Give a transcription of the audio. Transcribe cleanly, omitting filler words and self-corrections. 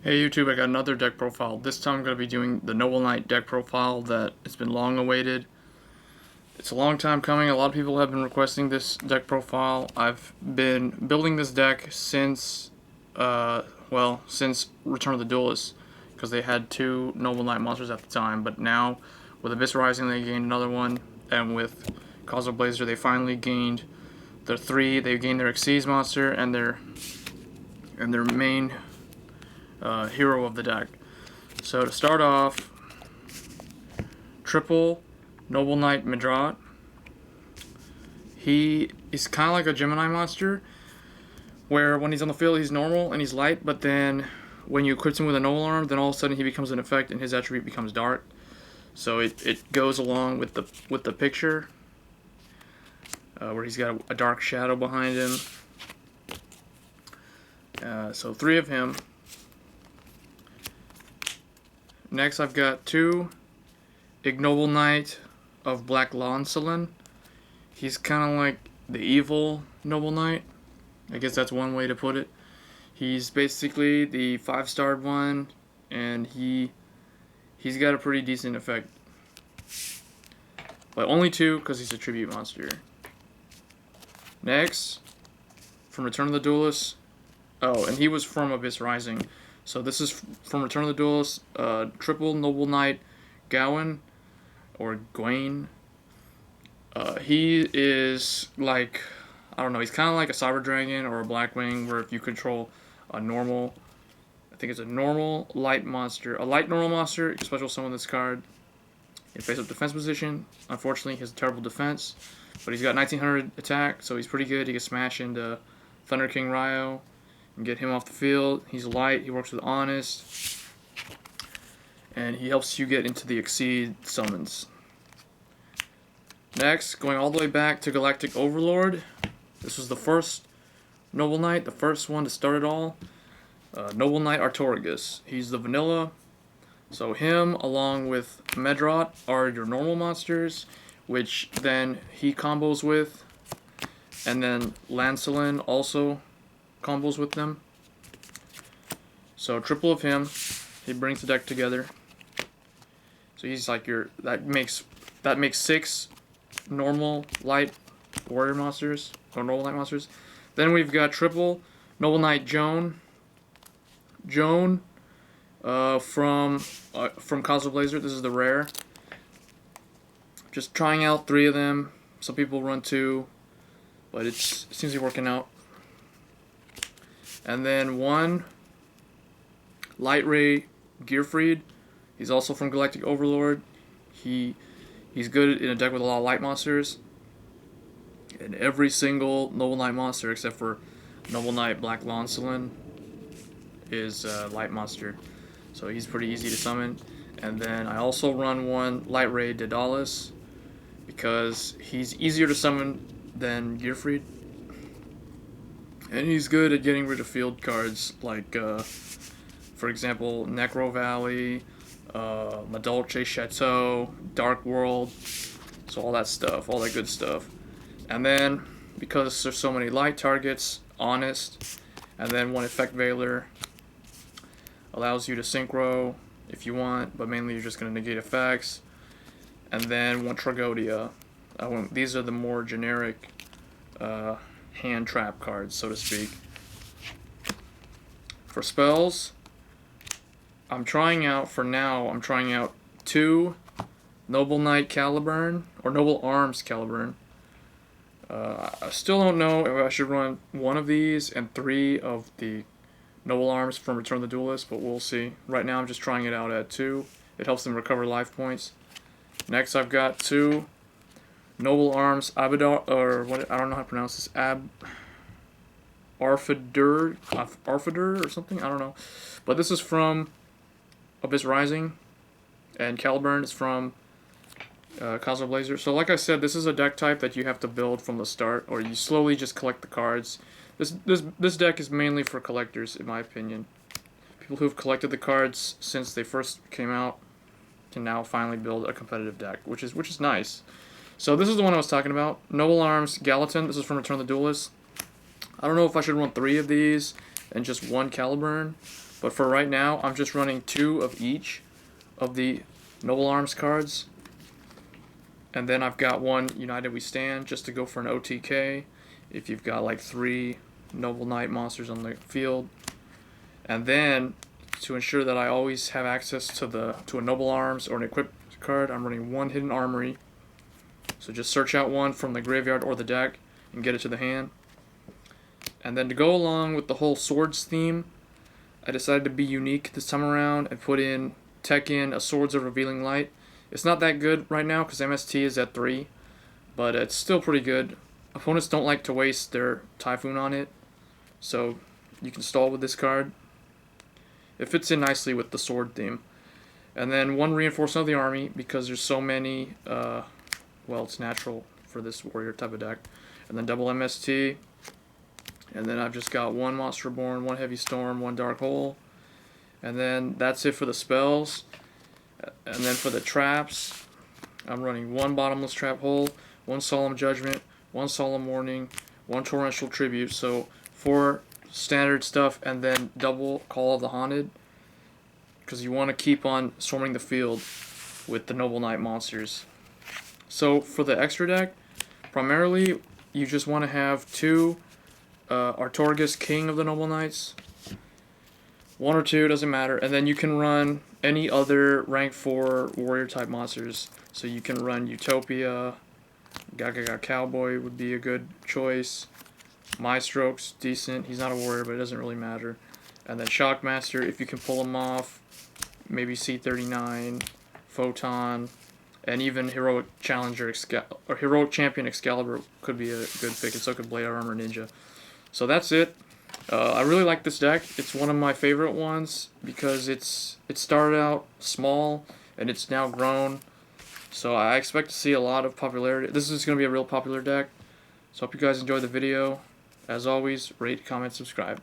Hey YouTube, I got another deck profile. This time I'm going to be doing the Noble Knight deck profile that it's been long awaited. It's a long time coming. A lot of people have been requesting this deck profile. I've been building this deck since, since Return of the Duelist, because they had two Noble Knight monsters at the time. But now, with Abyss Rising, they gained another one, and with Cosmo Blazer, they finally gained their three. They gained their Xyz monster and their main hero of the deck. So to start off, triple Noble Knight Medraut. He is kind of like a Gemini monster, where when he's on the field he's normal and he's light, but then when you equip him with a Noble Arm, then all of a sudden he becomes an effect and his attribute becomes dark. So it goes along with the picture, where he's got a dark shadow behind him. So three of him. Next, I've got two Ignoble Knight of Black Laundsallyn. He's kind of like the evil Noble Knight. I guess that's one way to put it. He's basically the 5-starred one, and he's got a pretty decent effect. But only two, because he's a tribute monster. Next, from Return of the Duelist. Oh, and he was from Abyss Rising. So this is from Return of the Duelist, triple Noble Knight Gawayn, or Gawayn. He is like, I don't know, he's kind of like a Cyber Dragon or a Blackwing, where if you control a normal, I think it's a normal light monster, a light normal monster, you can special summon this card in face-up defense position. Unfortunately, he has terrible defense, but he's got 1900 attack, so he's pretty good. He can smash into Thunder King Ryo and get him off the field. He's light, he works with Honest, and he helps you get into the Xyz summons. Next, going all the way back to Galactic Overlord. This was the first Noble Knight, the first one to start it all. Noble Knight Artorigus. He's the vanilla. So him, along with Medraut, are your normal monsters, which then he combos with. And then Laundsallyn also combos with them. So triple of him, he brings the deck together. So he's like that makes 6 normal light warrior monsters, or normal light monsters. Then we've got triple Noble Knight Joan. Joan from Cosmo Blazer. This is the rare. Just trying out 3 of them. Some people run 2, but it seems to be working out. And then 1 Lightray Gearfried. He's also from Galactic Overlord. He's good in a deck with a lot of light monsters. And every single Noble Knight monster except for Noble Knight Black Laundsallyn is a light monster. So he's pretty easy to summon. And then I also run 1 Lightray Daedalus because he's easier to summon than Gearfried. And he's good at getting rid of field cards like, for example, Necro Valley, Madolche Chateau, Dark World, so all that stuff, all that good stuff. And then, because there's so many light targets, Honest, and then 1 Effect Veiler allows you to synchro if you want, but mainly you're just going to negate effects. And then 1 Tragoedia. These are the more generic hand trap cards, so to speak. For spells, I'm trying out 2 Noble Knight Caliburn, or Noble Arms Caliburn. I still don't know if I should run 1 of these and 3 of the Noble Arms from Return of the Duelist, but we'll see. Right now I'm just trying it out at 2. It helps them recover life points. Next I've got 2 Noble Arms Abadar, or what, I don't know how to pronounce this, Arfeudutyr or something, I don't know. But this is from Abyss Rising, and Caliburn is from Cosmo Blazer. So like I said, this is a deck type that you have to build from the start, or you slowly just collect the cards. This deck is mainly for collectors, in my opinion. People who've collected the cards since they first came out can now finally build a competitive deck, which is nice. So this is the one I was talking about. Noble Arms Gallatin. This is from Return of the Duelist. I don't know if I should run 3 of these and just one Caliburn. But for right now, I'm just running 2 of each of the Noble Arms cards. And then I've got 1 United We Stand just to go for an OTK if you've got like 3 Noble Knight monsters on the field. And then to ensure that I always have access to a Noble Arms or an equipped card, I'm running 1 Hidden Armory. So just search out 1 from the graveyard or the deck and get it to the hand. And then to go along with the whole swords theme, I decided to be unique this time around and put in a Swords of Revealing Light. It's not that good right now because MST is at 3, but it's still pretty good. Opponents don't like to waste their Typhoon on it, so you can stall with this card. It fits in nicely with the sword theme. And then 1 Reinforcement of the Army because there's so many, well, it's natural for this warrior type of deck. And then double MST. And then I've just got 1 Monster Reborn, 1 Heavy Storm, 1 Dark Hole. And then that's it for the spells. And then for the traps, I'm running 1 Bottomless Trap Hole, 1 Solemn Judgement, 1 Solemn Warning, 1 Torrential Tribute. So 4 standard stuff and then double Call of the Haunted. Because you want to keep on storming the field with the Noble Knight monsters. So for the extra deck, primarily you just want to have 2 Artorigus, King of the Noble Knights. 1 or 2, doesn't matter. And then you can run any other rank 4 warrior type monsters. So you can run Utopia, Gagaga Cowboy would be a good choice. Maestroke's decent. He's not a warrior, but it doesn't really matter. And then Shockmaster, if you can pull him off. Maybe C39, Photon, and even Heroic Champion Excalibur could be a good pick, and so could Blade Armor Ninja. So that's it. I really like this deck. It's one of my favorite ones because it started out small and it's now grown. So I expect to see a lot of popularity. This is going to be a real popular deck. So I hope you guys enjoyed the video. As always, rate, comment, subscribe.